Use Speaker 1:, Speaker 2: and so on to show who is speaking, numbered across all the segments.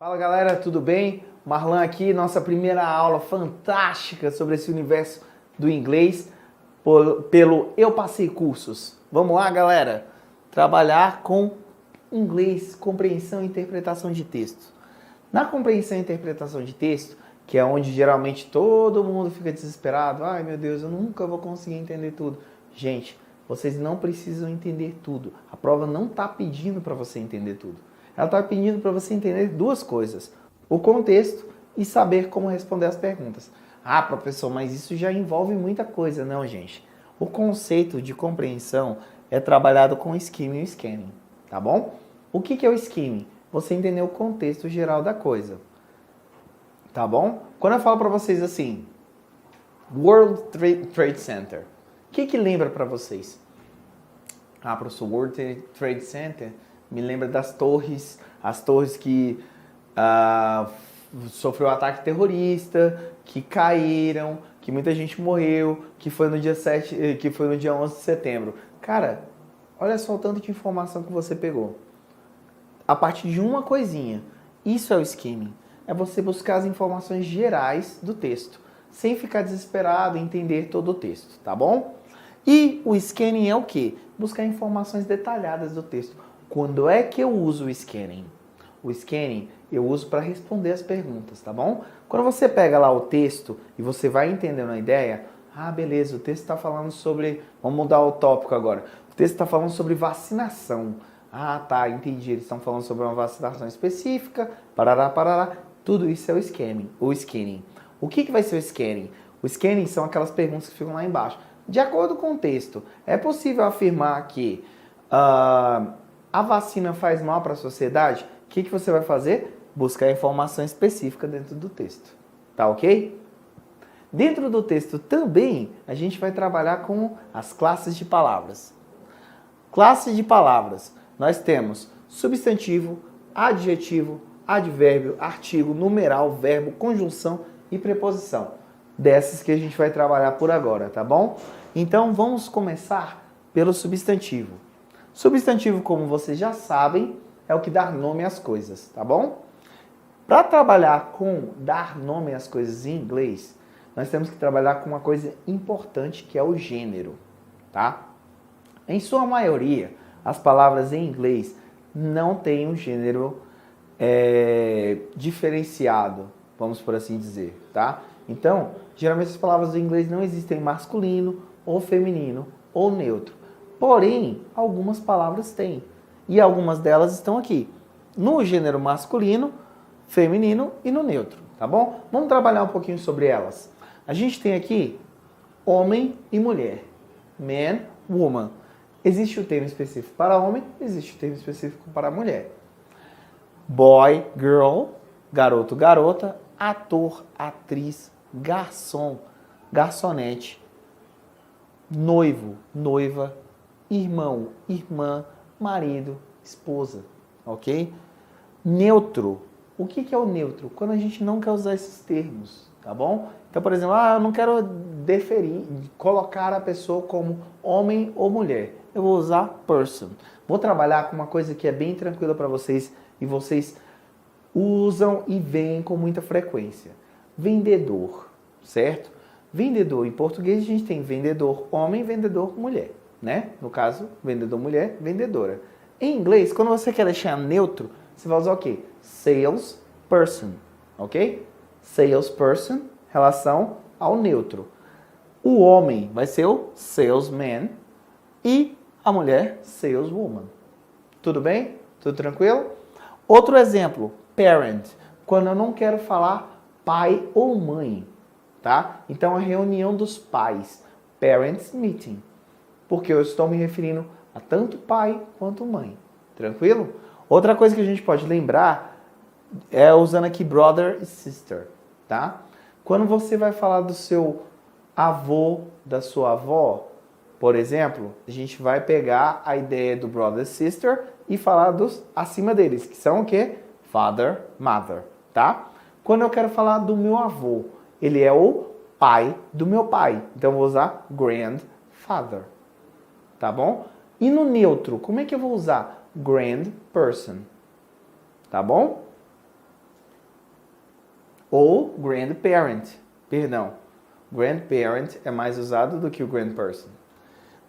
Speaker 1: Fala galera, tudo bem? Marlan aqui, nossa primeira aula fantástica sobre esse universo do inglês pelo Eu Passei Cursos. Vamos lá, galera? Trabalhar com inglês, compreensão e interpretação de texto. Na compreensão e interpretação de texto, que é onde geralmente todo mundo fica desesperado, ai meu Deus, eu nunca vou conseguir entender tudo. Gente, vocês não precisam entender tudo. A prova não está pedindo para você entender tudo. Ela está pedindo para você entender duas coisas: o contexto e saber como responder as perguntas. Ah, professor, mas isso já envolve muita coisa. Não, gente. O conceito de compreensão é trabalhado com skimming e scanning, tá bom? O que é o skimming? Você entender o contexto geral da coisa, tá bom? Quando eu falo para vocês assim, World Trade Center, o que lembra para vocês? Ah, professor, World Trade Center me lembra das torres, as torres que sofreu ataque terrorista, que caíram, que muita gente morreu, que foi no dia 7, que foi no dia 11 de setembro. Cara, olha só o tanto de informação que você pegou. A partir de uma coisinha. Isso é o skimming. É você buscar as informações gerais do texto, sem ficar desesperado e entender todo o texto, tá bom? E o scanning é o quê? Buscar informações detalhadas do texto. Quando é que eu uso o scanning? O scanning eu uso para responder as perguntas, tá bom? Quando você pega lá o texto e você vai entendendo a ideia, ah, beleza, o texto está falando sobre... Vamos mudar o tópico agora. O texto está falando sobre vacinação. Ah, tá, entendi. Eles estão falando sobre uma vacinação específica, parará, parará. Tudo isso é o scanning. O scanning. O que vai ser o scanning? O scanning são aquelas perguntas que ficam lá embaixo. De acordo com o texto, é possível afirmar que a vacina faz mal para a sociedade? O que você vai fazer? Buscar informação específica dentro do texto. Tá ok? Dentro do texto também, a gente vai trabalhar com as classes de palavras. Classes de palavras. Nós temos substantivo, adjetivo, advérbio, artigo, numeral, verbo, conjunção e preposição. Dessas que a gente vai trabalhar por agora, tá bom? Então, vamos começar pelo substantivo. Substantivo, como vocês já sabem, é o que dá nome às coisas, tá bom? Para trabalhar com dar nome às coisas em inglês, nós temos que trabalhar com uma coisa importante que é o gênero, tá? Em sua maioria, as palavras em inglês não têm um gênero diferenciado, vamos por assim dizer, tá? Então, geralmente as palavras em inglês não existem masculino, ou feminino, ou neutro. Porém, algumas palavras têm. E algumas delas estão aqui, no gênero masculino, feminino e no neutro, tá bom? Vamos trabalhar um pouquinho sobre elas. A gente tem aqui homem e mulher. Man, woman. Existe o termo específico para homem, existe o termo específico para mulher. Boy, girl, garoto, garota, ator, atriz, garçom, garçonete, noivo, noiva, irmão, irmã, marido, esposa, ok? Neutro. O que é o neutro? Quando a gente não quer usar esses termos, tá bom? Então, por exemplo, eu não quero colocar a pessoa como homem ou mulher. Eu vou usar person. Vou trabalhar com uma coisa que é bem tranquila para vocês e vocês usam e veem com muita frequência. Vendedor, certo? Vendedor, em português a gente tem vendedor homem, vendedor mulher, né? No caso, vendedor mulher, vendedora. Em inglês, quando você quer deixar neutro, você vai usar o quê? Salesperson, ok? Salesperson, relação ao neutro. O homem vai ser o salesman e a mulher, saleswoman. Tudo bem? Tudo tranquilo? Outro exemplo, parent. Quando eu não quero falar pai ou mãe, tá? Então, a reunião dos pais, parents meeting. Porque eu estou me referindo a tanto pai quanto mãe. Tranquilo? Outra coisa que a gente pode lembrar é usando aqui brother e sister, tá? Quando você vai falar do seu avô, da sua avó, por exemplo, a gente vai pegar a ideia do brother e sister e falar dos acima deles, que são o quê? Father, mother, tá? Quando eu quero falar do meu avô, ele é o pai do meu pai. Então, eu vou usar grandfather, tá bom? E no neutro, como é que eu vou usar? Grandperson, tá bom? Ou grandparent, perdão. Grandparent é mais usado do que o grandperson.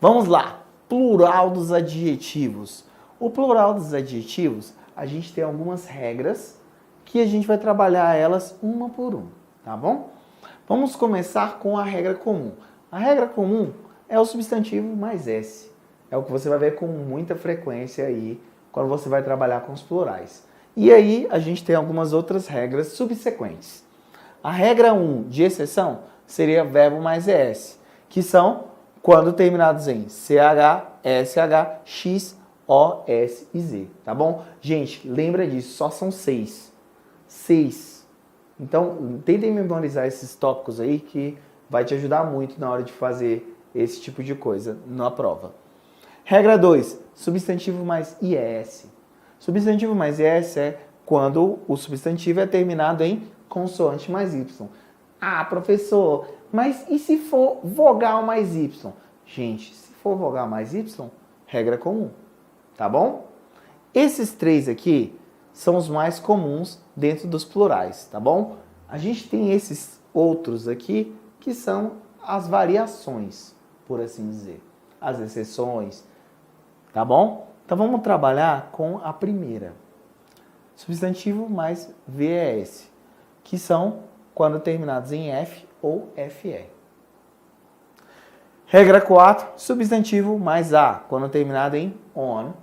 Speaker 1: Vamos lá, plural dos adjetivos. O plural dos adjetivos, a gente tem algumas regras que a gente vai trabalhar elas uma por uma, tá bom? Vamos começar com a regra comum. A regra comum é o substantivo mais S. É o que você vai ver com muita frequência aí quando você vai trabalhar com os plurais. E aí a gente tem algumas outras regras subsequentes. A regra 1 de exceção seria verbo mais ES, que são quando terminados em CH, SH, X, O, S e Z, tá bom? Gente, lembra disso, só são 6. 6. Então, tentem memorizar esses tópicos aí que vai te ajudar muito na hora de fazer esse tipo de coisa na prova. Regra 2, substantivo mais IES. Substantivo mais IES é quando o substantivo é terminado em consoante mais Y. Ah, professor, mas e se for vogal mais Y? Gente, se for vogal mais Y, regra comum, tá bom? Esses 3 aqui são os mais comuns dentro dos plurais, tá bom? A gente tem esses outros aqui que são as variações, por assim dizer, as exceções, tá bom? Então vamos trabalhar com a primeira. Substantivo mais VES, que são quando terminados em F ou FE. Regra 4, substantivo mais A, quando terminado em ON.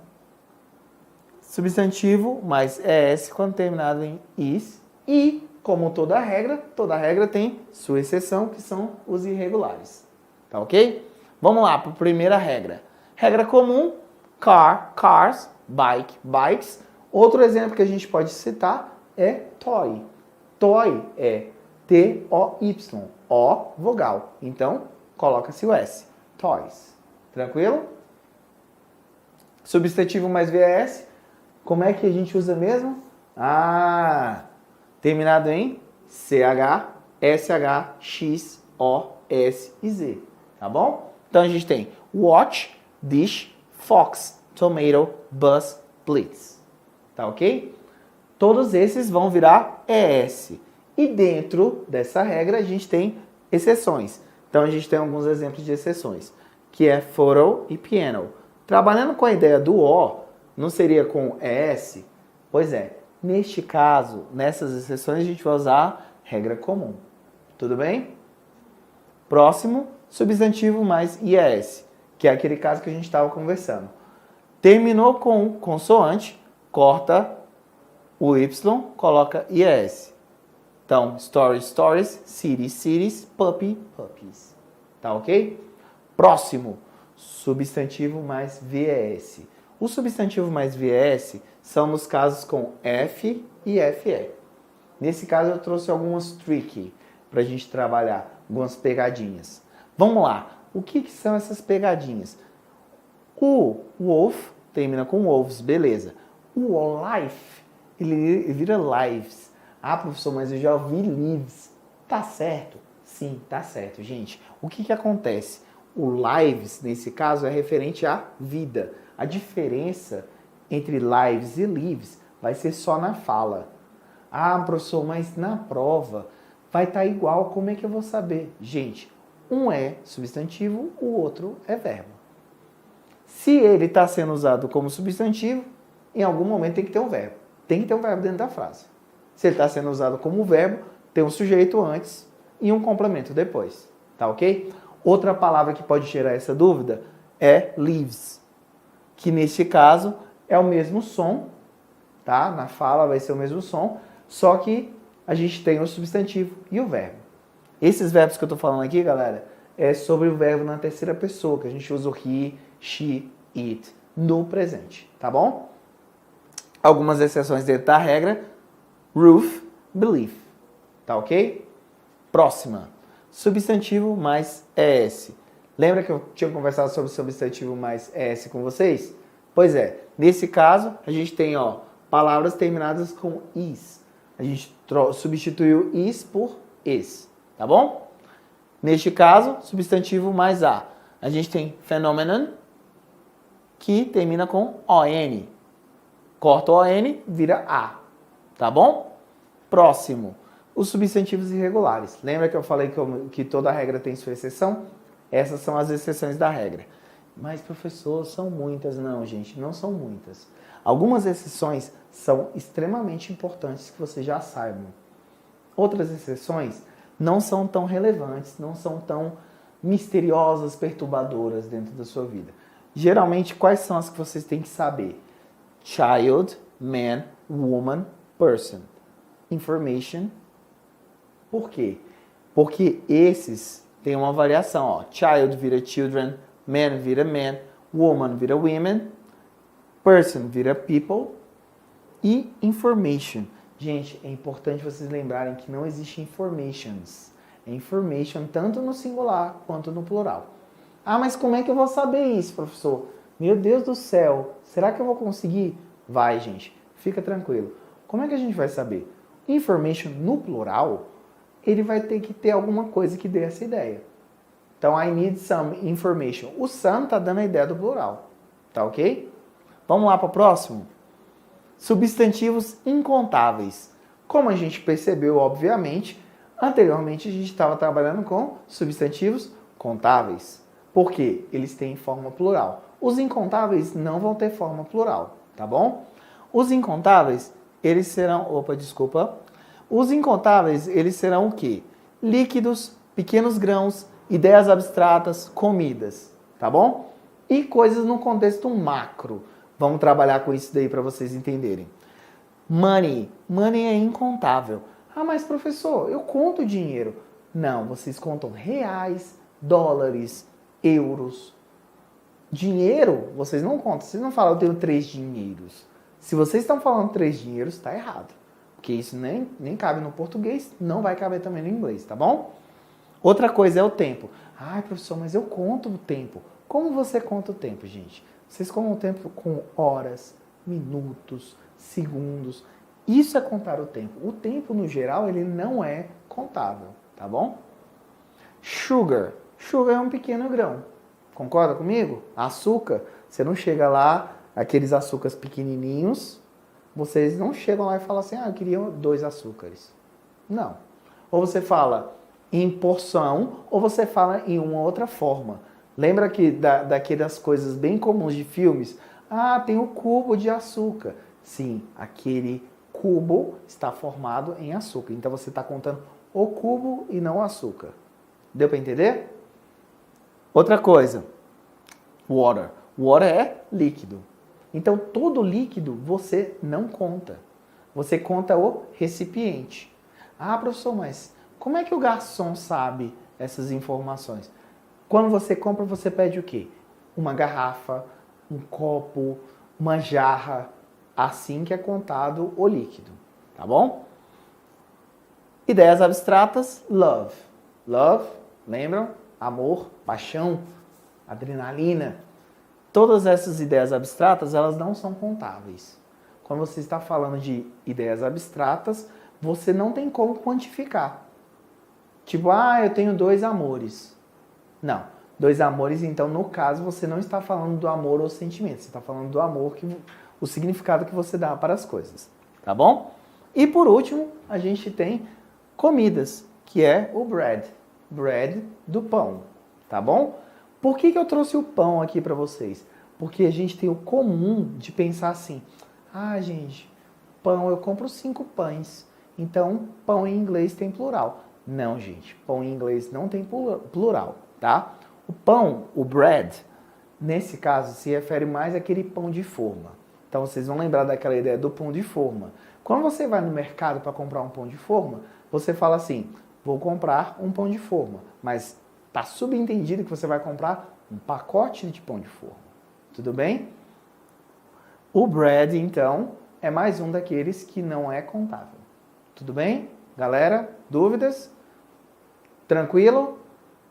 Speaker 1: Substantivo mais ES, quando terminado em IS. E, como toda regra tem sua exceção, que são os irregulares. Tá ok? Vamos lá para a primeira regra. Regra comum, car, cars, bike, bikes. Outro exemplo que a gente pode citar é toy. Toy é T-O-Y, O vogal. Então, coloca-se o S. Toys. Tranquilo? Substantivo mais VS. Como é que a gente usa mesmo? Ah, terminado em CH, SH, X, O, S e Z. Tá bom? Então a gente tem watch, dish, fox, tomato, bus, blitz. Tá ok? Todos esses vão virar ES. E dentro dessa regra a gente tem exceções. Então a gente tem alguns exemplos de exceções, que é photo e piano. Trabalhando com a ideia do O, não seria com ES? Pois é, neste caso, nessas exceções a gente vai usar regra comum. Tudo bem? Próximo, substantivo mais IES, que é aquele caso que a gente estava conversando. Terminou com consoante, corta o Y, coloca IES. Então, stories, stories, cities, cities, puppy, puppies. Tá ok? Próximo, substantivo mais VES. O substantivo mais VES são nos casos com F e FE. Nesse caso eu trouxe algumas tricky para a gente trabalhar, algumas pegadinhas. Vamos lá, o que são essas pegadinhas? O wolf termina com wolves, beleza. O life, ele vira lives. Ah, professor, mas eu já ouvi lives. Tá certo? Sim, tá certo, gente. O que acontece? O lives, nesse caso, é referente à vida. A diferença entre lives e lives vai ser só na fala. Ah, professor, mas na prova vai estar igual, como é que eu vou saber? Gente, um é substantivo, o outro é verbo. Se ele está sendo usado como substantivo, em algum momento tem que ter um verbo. Tem que ter um verbo dentro da frase. Se ele está sendo usado como verbo, tem um sujeito antes e um complemento depois. Tá ok? Outra palavra que pode gerar essa dúvida é leaves, que neste caso é o mesmo som, tá? Na fala vai ser o mesmo som, só que a gente tem o substantivo e o verbo. Esses verbos que eu estou falando aqui, galera, é sobre o verbo na terceira pessoa, que a gente usa o he, she, it no presente, tá bom? Algumas exceções dentro da regra, roof, belief, tá ok? Próxima, substantivo mais ES. Lembra que eu tinha conversado sobre substantivo mais ES com vocês? Pois é, nesse caso, a gente tem palavras terminadas com is. A gente substituiu is por is, tá bom? Neste caso, substantivo mais A. A gente tem phenomenon, que termina com ON. Corta o ON, vira A, tá bom? Próximo, Os substantivos irregulares. Lembra que eu falei que toda regra tem sua exceção? Essas são as exceções da regra. Mas, professor, são muitas. Não, gente, não são muitas. Algumas exceções são extremamente importantes que vocês já saibam. Outras exceções não são tão relevantes, não são tão misteriosas, perturbadoras dentro da sua vida. Geralmente, quais são as que vocês têm que saber? Child, man, woman, person. Information. Por quê? Porque esses têm uma variação. Ó. Child vira children, man vira man, woman vira women, person vira people e information. Gente, é importante vocês lembrarem que não existe informations. É information tanto no singular quanto no plural. Ah, mas como é que eu vou saber isso, professor? Meu Deus do céu, será que eu vou conseguir? Vai, gente, fica tranquilo. Como é que a gente vai saber? Information no plural, ele vai ter que ter alguma coisa que dê essa ideia. Então, I need some information. O some está dando a ideia do plural. Tá ok? Vamos lá para o próximo? Substantivos incontáveis. Como a gente percebeu, obviamente, anteriormente a gente estava trabalhando com substantivos contáveis. Por quê? Eles têm forma plural. Os incontáveis não vão ter forma plural, tá bom? Os incontáveis, eles serão... Os incontáveis, eles serão o quê? Líquidos, pequenos grãos, ideias abstratas, comidas, tá bom? E coisas no contexto macro. Vamos trabalhar com isso daí para vocês entenderem. Money. Money é incontável. Ah, mas professor, eu conto dinheiro. Não, vocês contam reais, dólares, euros. Dinheiro, vocês não contam. Vocês não falam, eu tenho 3 dinheiros. Se vocês estão falando 3 dinheiros, está errado. Porque isso nem cabe no português, não vai caber também no inglês, tá bom? Outra coisa é o tempo. Ai, professor, mas eu conto o tempo. Como você conta o tempo, gente? Vocês contam o tempo com horas, minutos, segundos. Isso é contar o tempo. O tempo, no geral, ele não é contável, tá bom? Sugar. Sugar é um pequeno grão. Concorda comigo? Açúcar. Você não chega lá, aqueles açúcares pequenininhos, vocês não chegam lá e falam assim, eu queria 2 açúcares. Não. Ou você fala em porção, ou você fala em uma outra forma. Lembra que daquelas coisas bem comuns de filmes? Ah, tem o cubo de açúcar. Sim, aquele cubo está formado em açúcar. Então você está contando o cubo e não o açúcar. Deu para entender? Outra coisa. Water. Water é líquido. Então todo líquido você não conta. Você conta o recipiente. Ah, professor, mas como é que o garçom sabe essas informações? Quando você compra, você pede o quê? Uma garrafa, um copo, uma jarra. Assim que é contado o líquido, tá bom? Ideias abstratas, love. Love, lembram? Amor, paixão, adrenalina. Todas essas ideias abstratas, elas não são contáveis. Quando você está falando de ideias abstratas, você não tem como quantificar. Tipo, eu tenho 2 amores. Não, 2 amores, então, no caso, você não está falando do amor ou sentimento. Você está falando do amor, o significado que você dá para as coisas. Tá bom? E, por último, a gente tem comidas, que é o bread. Bread do pão. Tá bom? Por que eu trouxe o pão aqui para vocês? Porque a gente tem o comum de pensar assim, gente, pão, eu compro 5 pães. Então, pão em inglês tem plural. Não, gente, pão em inglês não tem plural. Tá? O pão, o bread, nesse caso, se refere mais àquele pão de forma. Então, vocês vão lembrar daquela ideia do pão de forma. Quando você vai no mercado para comprar um pão de forma, você fala assim, vou comprar um pão de forma. Mas está subentendido que você vai comprar um pacote de pão de forma. Tudo bem? O bread, então, é mais um daqueles que não é contável. Tudo bem? Galera, dúvidas? Tranquilo?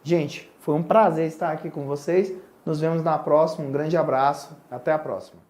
Speaker 1: Gente, foi um prazer estar aqui com vocês. Nos vemos na próxima. Um grande abraço. Até a próxima.